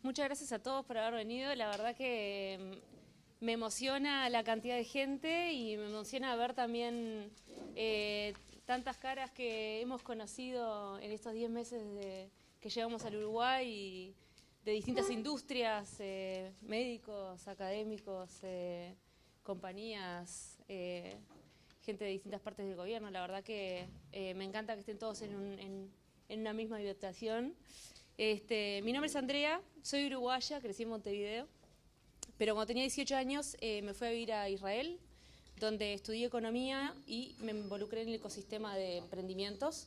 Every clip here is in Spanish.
Muchas gracias a todos por haber venido. La verdad que me emociona la cantidad de gente y me emociona ver también tantas caras que hemos conocido en estos 10 meses que llegamos al Uruguay y de distintas industrias, médicos, académicos, compañías, gente de distintas partes del gobierno. La verdad que me encanta que estén todos en una misma habitación. Mi nombre es Andrea, soy uruguaya, crecí en Montevideo, pero cuando tenía 18 años me fui a vivir a Israel, donde estudié economía y me involucré en el ecosistema de emprendimientos.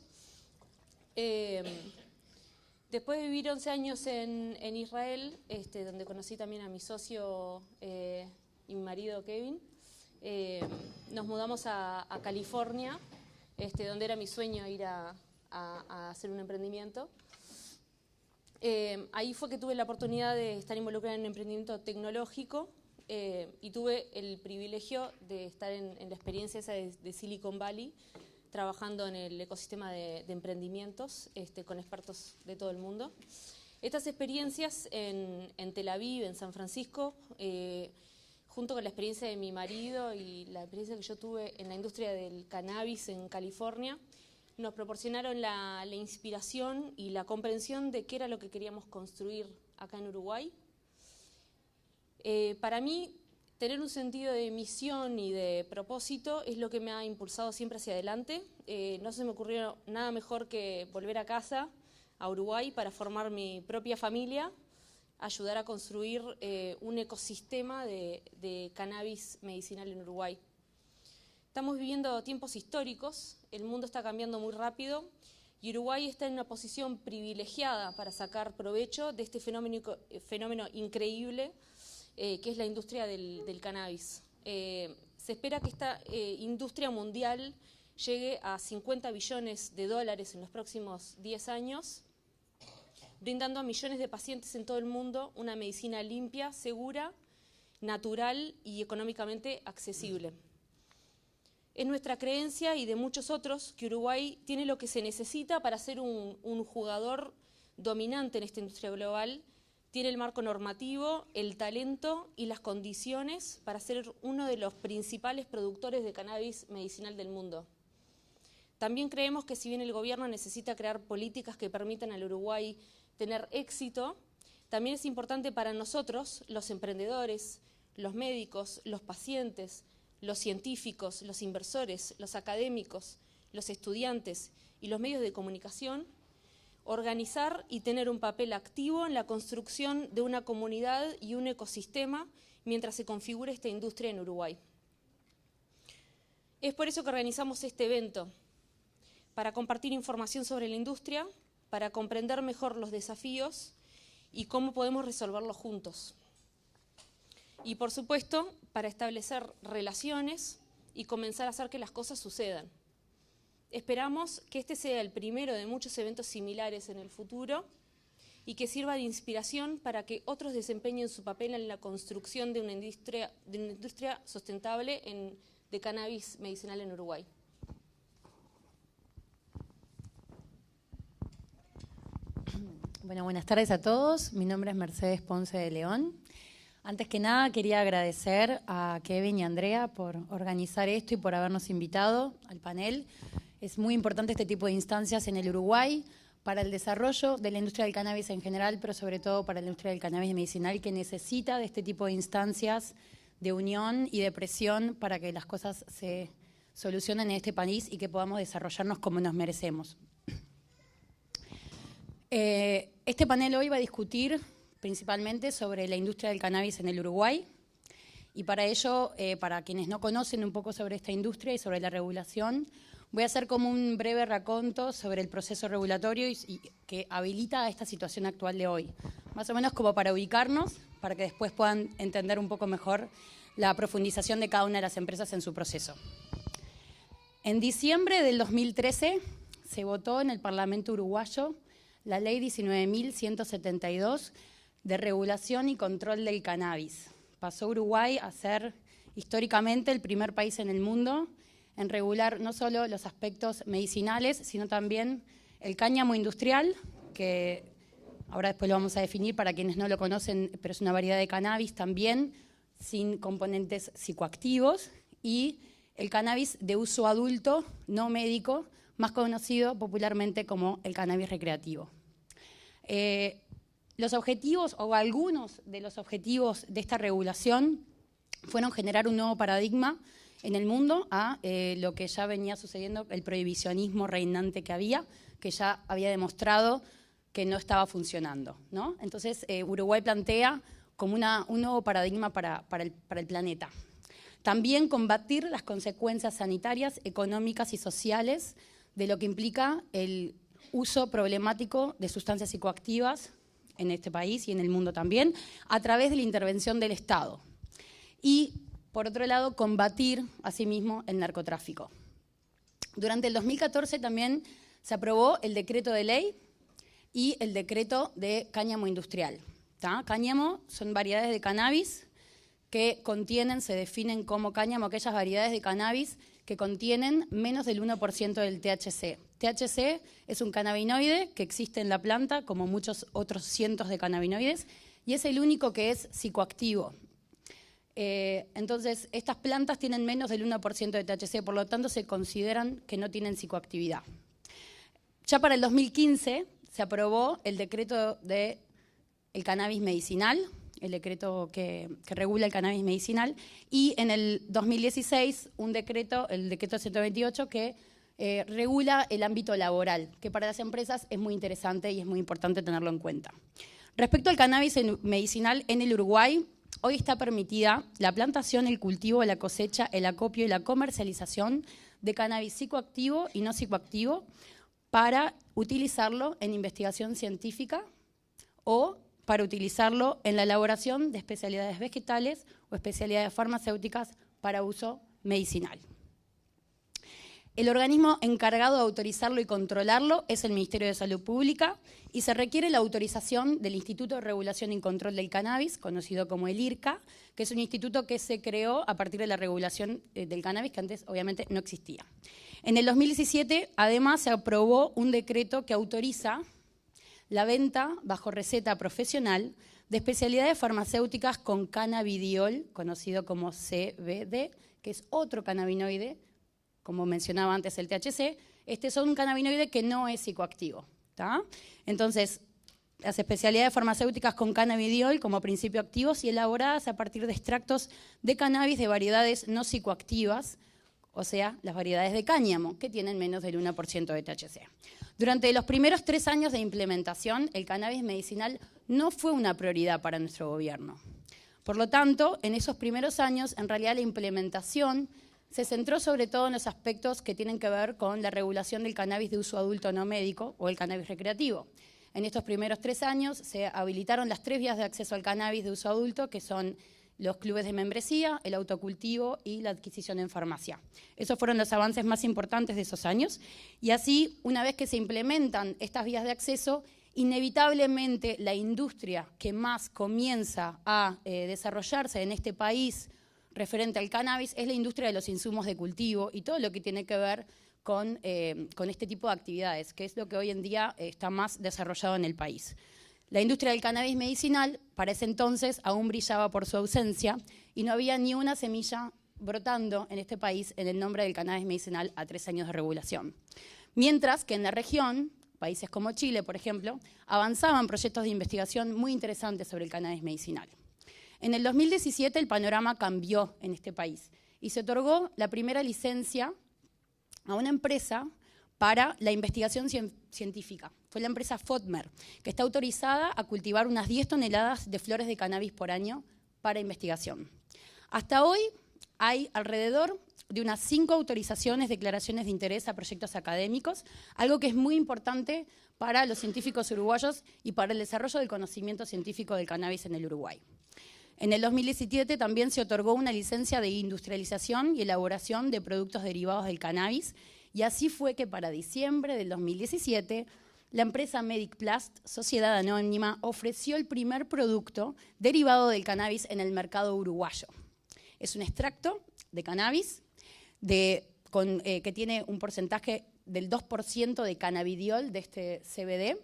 Después de vivir 11 años en Israel, donde conocí también a mi socio y mi marido Kevin, nos mudamos a California, donde era mi sueño ir a hacer un emprendimiento. Ahí fue que tuve la oportunidad de estar involucrada en un emprendimiento tecnológico y tuve el privilegio de estar en la experiencia esa de Silicon Valley, trabajando en el ecosistema de emprendimientos con expertos de todo el mundo. Estas experiencias en Tel Aviv, en San Francisco, junto con la experiencia de mi marido y la experiencia que yo tuve en la industria del cannabis en California, nos proporcionaron la inspiración y la comprensión de qué era lo que queríamos construir acá en Uruguay. Para mí, tener un sentido de misión y de propósito es lo que me ha impulsado siempre hacia adelante. No se me ocurrió nada mejor que volver a casa, a Uruguay, para formar mi propia familia, ayudar a construir un ecosistema de cannabis medicinal en Uruguay. Estamos viviendo tiempos históricos, el mundo está cambiando muy rápido y Uruguay está en una posición privilegiada para sacar provecho de este fenómeno increíble que es la industria del cannabis. Se espera que esta industria mundial llegue a 50 billones de dólares en los próximos 10 años, brindando a millones de pacientes en todo el mundo una medicina limpia, segura, natural y económicamente accesible. Es nuestra creencia y de muchos otros que Uruguay tiene lo que se necesita para ser un jugador dominante en esta industria global. Tiene el marco normativo, el talento y las condiciones para ser uno de los principales productores de cannabis medicinal del mundo. También creemos que si bien el gobierno necesita crear políticas que permitan al Uruguay tener éxito, también es importante para nosotros, los emprendedores, los médicos, los pacientes, los científicos, los inversores, los académicos, los estudiantes y los medios de comunicación, organizar y tener un papel activo en la construcción de una comunidad y un ecosistema mientras se configura esta industria en Uruguay. Es por eso que organizamos este evento, para compartir información sobre la industria, para comprender mejor los desafíos y cómo podemos resolverlos juntos. Y por supuesto, para establecer relaciones y comenzar a hacer que las cosas sucedan. Esperamos que este sea el primero de muchos eventos similares en el futuro y que sirva de inspiración para que otros desempeñen su papel en la construcción de una industria sustentable de cannabis medicinal en Uruguay. Bueno, buenas tardes a todos. Mi nombre es Mercedes Ponce de León. Antes que nada, quería agradecer a Kevin y Andrea por organizar esto y por habernos invitado al panel. Es muy importante este tipo de instancias en el Uruguay para el desarrollo de la industria del cannabis en general, pero sobre todo para la industria del cannabis medicinal, que necesita de este tipo de instancias de unión y de presión para que las cosas se solucionen en este país y que podamos desarrollarnos como nos merecemos. Este panel hoy va a discutir principalmente sobre la industria del cannabis en el Uruguay y para ello, para quienes no conocen un poco sobre esta industria y sobre la regulación, voy a hacer como un breve raconto sobre el proceso regulatorio y que habilita a esta situación actual de hoy, más o menos como para ubicarnos, para que después puedan entender un poco mejor la profundización de cada una de las empresas en su proceso. En diciembre del 2013 se votó en el Parlamento uruguayo la Ley 19.172 de regulación y control del cannabis. Pasó Uruguay a ser históricamente el primer país en el mundo en regular no solo los aspectos medicinales, sino también el cáñamo industrial, que ahora después lo vamos a definir para quienes no lo conocen, pero es una variedad de cannabis también sin componentes psicoactivos, y el cannabis de uso adulto no médico, más conocido popularmente como el cannabis recreativo. Los objetivos, o algunos de los objetivos de esta regulación, fueron generar un nuevo paradigma en el mundo a lo que ya venía sucediendo, el prohibicionismo reinante que ya había demostrado que no estaba funcionando, ¿no? Entonces, Uruguay plantea como un nuevo paradigma para el planeta. También combatir las consecuencias sanitarias, económicas y sociales de lo que implica el uso problemático de sustancias psicoactivas en este país y en el mundo también, a través de la intervención del Estado. Y, por otro lado, combatir, asimismo, el narcotráfico. Durante el 2014 también se aprobó el decreto de ley y el decreto de cáñamo industrial. ¿Tá? Cáñamo son variedades de cannabis que se definen como cáñamo aquellas variedades de cannabis que contienen menos del 1% del THC. THC es un cannabinoide que existe en la planta, como muchos otros cientos de cannabinoides, y es el único que es psicoactivo. Entonces, estas plantas tienen menos del 1% de THC, por lo tanto se consideran que no tienen psicoactividad. Ya para el 2015 se aprobó el decreto del cannabis medicinal, el decreto que regula el cannabis medicinal, y en el 2016 el decreto 128 que regula el ámbito laboral, que para las empresas es muy interesante y es muy importante tenerlo en cuenta. Respecto al cannabis medicinal en el Uruguay, hoy está permitida la plantación, el cultivo, la cosecha, el acopio y la comercialización de cannabis psicoactivo y no psicoactivo para utilizarlo en investigación científica o para utilizarlo en la elaboración de especialidades vegetales o especialidades farmacéuticas para uso medicinal. El organismo encargado de autorizarlo y controlarlo es el Ministerio de Salud Pública y se requiere la autorización del Instituto de Regulación y Control del Cannabis, conocido como el IRCA, que es un instituto que se creó a partir de la regulación del cannabis, que antes obviamente no existía. En el 2017, además, se aprobó un decreto que autoriza la venta bajo receta profesional de especialidades farmacéuticas con cannabidiol, conocido como CBD, que es otro cannabinoide, como mencionaba antes el THC. Este es un cannabinoide que no es psicoactivo. ¿Tá? Entonces, las especialidades farmacéuticas con cannabidiol como principio activo y elaboradas a partir de extractos de cannabis de variedades no psicoactivas, o sea, las variedades de cáñamo, que tienen menos del 1% de THC. Durante los primeros 3 años de implementación, el cannabis medicinal no fue una prioridad para nuestro gobierno. Por lo tanto, en esos primeros años, en realidad la implementación se centró sobre todo en los aspectos que tienen que ver con la regulación del cannabis de uso adulto no médico o el cannabis recreativo. En estos primeros 3 años se habilitaron las 3 vías de acceso al cannabis de uso adulto, que son los clubes de membresía, el autocultivo y la adquisición en farmacia. Esos fueron los avances más importantes de esos años. Y así, una vez que se implementan estas vías de acceso, inevitablemente la industria que más comienza a desarrollarse en este país referente al cannabis es la industria de los insumos de cultivo y todo lo que tiene que ver con este tipo de actividades, que es lo que hoy en día está más desarrollado en el país. La industria del cannabis medicinal, para ese entonces, aún brillaba por su ausencia y no había ni una semilla brotando en este país en el nombre del cannabis medicinal a 3 años de regulación. Mientras que en la región, países como Chile, por ejemplo, avanzaban proyectos de investigación muy interesantes sobre el cannabis medicinal. En el 2017 el panorama cambió en este país y se otorgó la primera licencia a una empresa para la investigación científica. Fue la empresa Fotmer, que está autorizada a cultivar unas 10 toneladas de flores de cannabis por año para investigación. Hasta hoy hay alrededor de unas 5 autorizaciones, declaraciones de interés a proyectos académicos, algo que es muy importante para los científicos uruguayos y para el desarrollo del conocimiento científico del cannabis en el Uruguay. En el 2017 también se otorgó una licencia de industrialización y elaboración de productos derivados del cannabis, y así fue que para diciembre del 2017 la empresa MedicPlast, sociedad anónima, ofreció el primer producto derivado del cannabis en el mercado uruguayo. Es un extracto de cannabis que tiene un porcentaje del 2% de cannabidiol, de este CBD,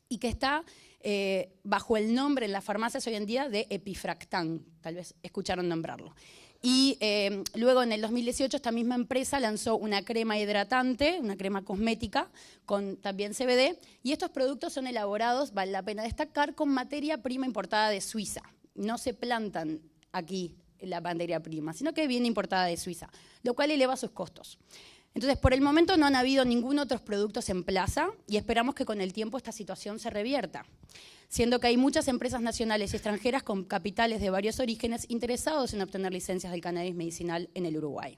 y que está bajo el nombre en las farmacias hoy en día de Epifractan, tal vez escucharon nombrarlo. Y luego en el 2018 esta misma empresa lanzó una crema hidratante, una crema cosmética con también CBD, y estos productos son elaborados, vale la pena destacar, con materia prima importada de Suiza. No se plantan aquí la materia prima, sino que viene importada de Suiza, lo cual eleva sus costos. Entonces, por el momento no han habido ningún otro productos en plaza y esperamos que con el tiempo esta situación se revierta, siendo que hay muchas empresas nacionales y extranjeras con capitales de varios orígenes interesados en obtener licencias del cannabis medicinal en el Uruguay.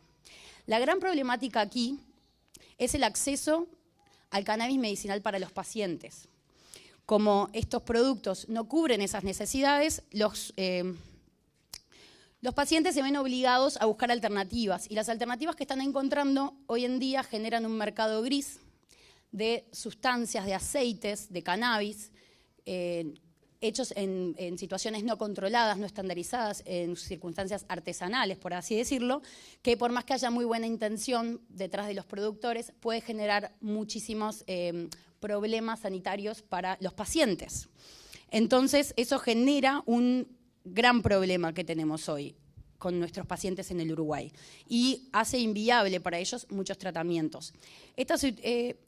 La gran problemática aquí es el acceso al cannabis medicinal para los pacientes. Como estos productos no cubren esas necesidades, los pacientes se ven obligados a buscar alternativas y las alternativas que están encontrando hoy en día generan un mercado gris de sustancias, de aceites, de cannabis, hechos en situaciones no controladas, no estandarizadas, en circunstancias artesanales, por así decirlo, que por más que haya muy buena intención detrás de los productores, puede generar muchísimos problemas sanitarios para los pacientes. Entonces, eso genera un gran problema que tenemos hoy con nuestros pacientes en el Uruguay y hace inviable para ellos muchos tratamientos.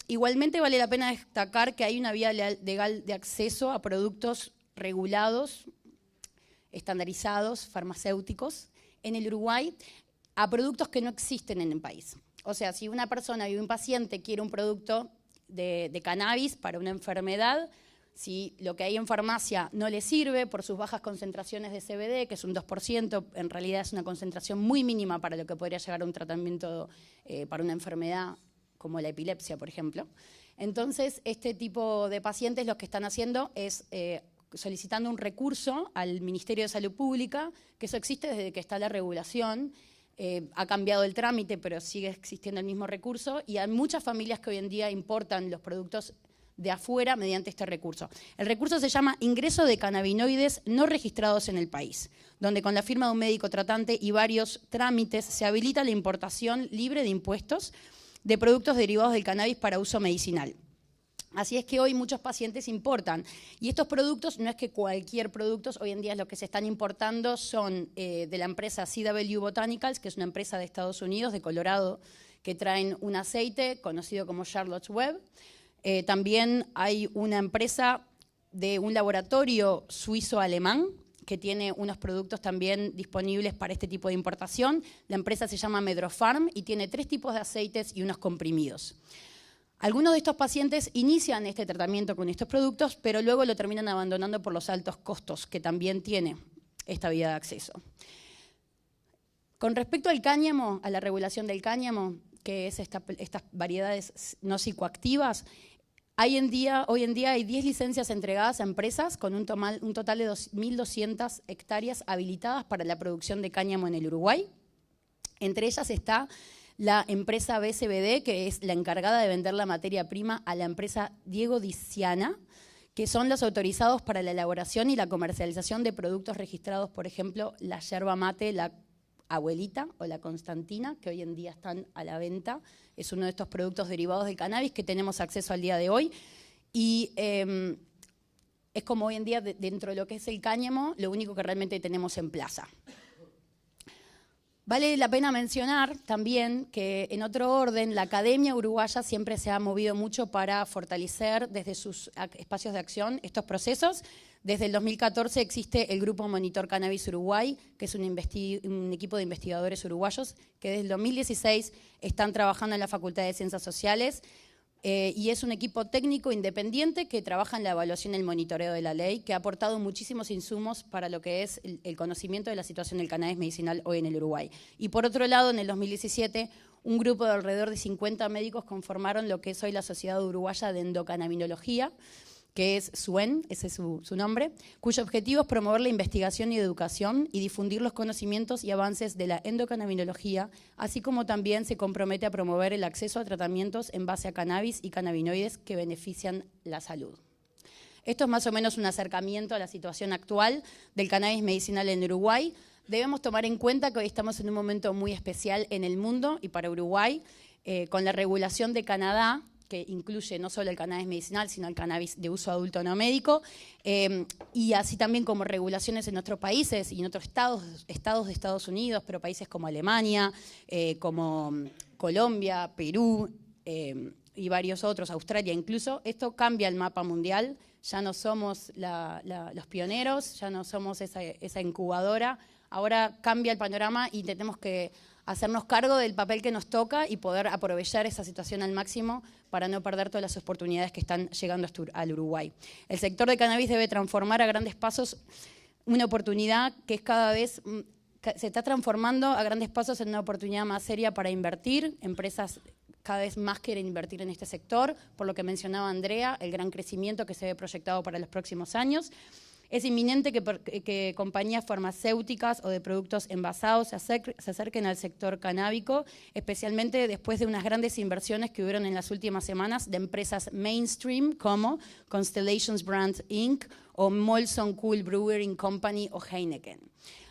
Igualmente vale la pena destacar que hay una vía legal de acceso a productos regulados, estandarizados, farmacéuticos en el Uruguay, a productos que no existen en el país. O sea, si una persona y un paciente quiere un producto de cannabis para una enfermedad, si lo que hay en farmacia no le sirve por sus bajas concentraciones de CBD, que es un 2%, en realidad es una concentración muy mínima para lo que podría llegar a un tratamiento para una enfermedad como la epilepsia, por ejemplo. Entonces, este tipo de pacientes lo que están haciendo es solicitando un recurso al Ministerio de Salud Pública, que eso existe desde que está la regulación. Ha cambiado el trámite, pero sigue existiendo el mismo recurso, y hay muchas familias que hoy en día importan los productos de afuera mediante este recurso. El recurso se llama Ingreso de Cannabinoides no registrados en el país, donde con la firma de un médico tratante y varios trámites se habilita la importación libre de impuestos de productos derivados del cannabis para uso medicinal. Así es que hoy muchos pacientes importan. Y estos productos, no es que cualquier producto, hoy en día lo que se están importando son de la empresa CW Botanicals, que es una empresa de Estados Unidos, de Colorado, que traen un aceite conocido como Charlotte's Web. También hay una empresa de un laboratorio suizo-alemán que tiene unos productos también disponibles para este tipo de importación. La empresa se llama Medrofarm y tiene 3 tipos de aceites y unos comprimidos. Algunos de estos pacientes inician este tratamiento con estos productos, pero luego lo terminan abandonando por los altos costos que también tiene esta vía de acceso. Con respecto al cáñamo, a la regulación del cáñamo, que es estas variedades no psicoactivas, hoy en día hay 10 licencias entregadas a empresas con un total de 2.200 hectáreas habilitadas para la producción de cáñamo en el Uruguay. Entre ellas está la empresa BCBD, que es la encargada de vender la materia prima a la empresa Diego Diciana, que son los autorizados para la elaboración y la comercialización de productos registrados, por ejemplo, la yerba mate, la abuelita o la Constantina, que hoy en día están a la venta. Es uno de estos productos derivados del cannabis que tenemos acceso al día de hoy. Y es como hoy en día, dentro de lo que es el cáñamo, lo único que realmente tenemos en plaza. Vale la pena mencionar también que, en otro orden, la Academia Uruguaya siempre se ha movido mucho para fortalecer desde sus espacios de acción estos procesos. Desde el 2014 existe el Grupo Monitor Cannabis Uruguay, que es un equipo de investigadores uruguayos que desde el 2016 están trabajando en la Facultad de Ciencias Sociales, y es un equipo técnico independiente que trabaja en la evaluación y el monitoreo de la ley, que ha aportado muchísimos insumos para lo que es el conocimiento de la situación del cannabis medicinal hoy en el Uruguay. Y por otro lado, en el 2017, un grupo de alrededor de 50 médicos conformaron lo que es hoy la Sociedad Uruguaya de Endocannabinología, que es SUEN, ese es su nombre, cuyo objetivo es promover la investigación y educación y difundir los conocimientos y avances de la endocannabinología, así como también se compromete a promover el acceso a tratamientos en base a cannabis y cannabinoides que benefician la salud. Esto es más o menos un acercamiento a la situación actual del cannabis medicinal en Uruguay. Debemos tomar en cuenta que hoy estamos en un momento muy especial en el mundo y para Uruguay, con la regulación de Canadá, que incluye no solo el cannabis medicinal, sino el cannabis de uso adulto no médico, y así también como regulaciones en otros países y en otros estados de Estados Unidos, pero países como Alemania, como Colombia, Perú, y varios otros, Australia incluso. Esto cambia el mapa mundial, ya no somos los pioneros, ya no somos esa incubadora, ahora cambia el panorama y tenemos que hacernos cargo del papel que nos toca y poder aprovechar esa situación al máximo para no perder todas las oportunidades que están llegando al Uruguay. El sector de cannabis debe transformar a grandes pasos una oportunidad que es cada vez, se está transformando a grandes pasos en una oportunidad más seria para invertir. Empresas cada vez más quieren invertir en este sector, por lo que mencionaba Andrea, el gran crecimiento que se ve proyectado para los próximos años. Es inminente que compañías farmacéuticas o de productos envasados se acerquen al sector canábico, especialmente después de unas grandes inversiones que hubieron en las últimas semanas de empresas mainstream como Constellations Brands Inc. o Molson Cool Brewing Company o Heineken.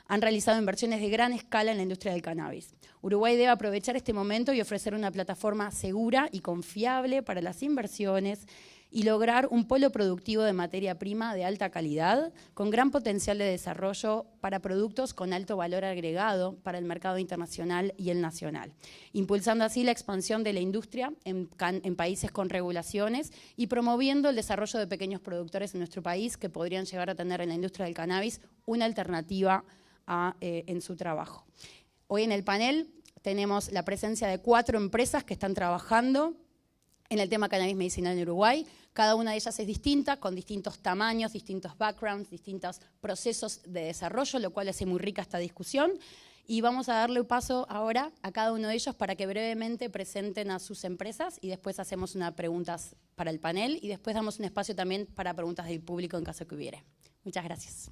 Han realizado inversiones de gran escala en la industria del cannabis. Uruguay debe aprovechar este momento y ofrecer una plataforma segura y confiable para las inversiones y lograr un polo productivo de materia prima de alta calidad, con gran potencial de desarrollo para productos con alto valor agregado para el mercado internacional y el nacional, impulsando así la expansión de la industria en países con regulaciones y promoviendo el desarrollo de pequeños productores en nuestro país que podrían llegar a tener en la industria del cannabis una alternativa en su trabajo. Hoy en el panel tenemos la presencia de 4 empresas que están trabajando en el tema cannabis medicinal en Uruguay. Cada una de ellas es distinta, con distintos tamaños, distintos backgrounds, distintos procesos de desarrollo, lo cual hace muy rica esta discusión. Y vamos a darle paso ahora a cada uno de ellos para que brevemente presenten a sus empresas y después hacemos unas preguntas para el panel y después damos un espacio también para preguntas del público en caso que hubiere. Muchas gracias.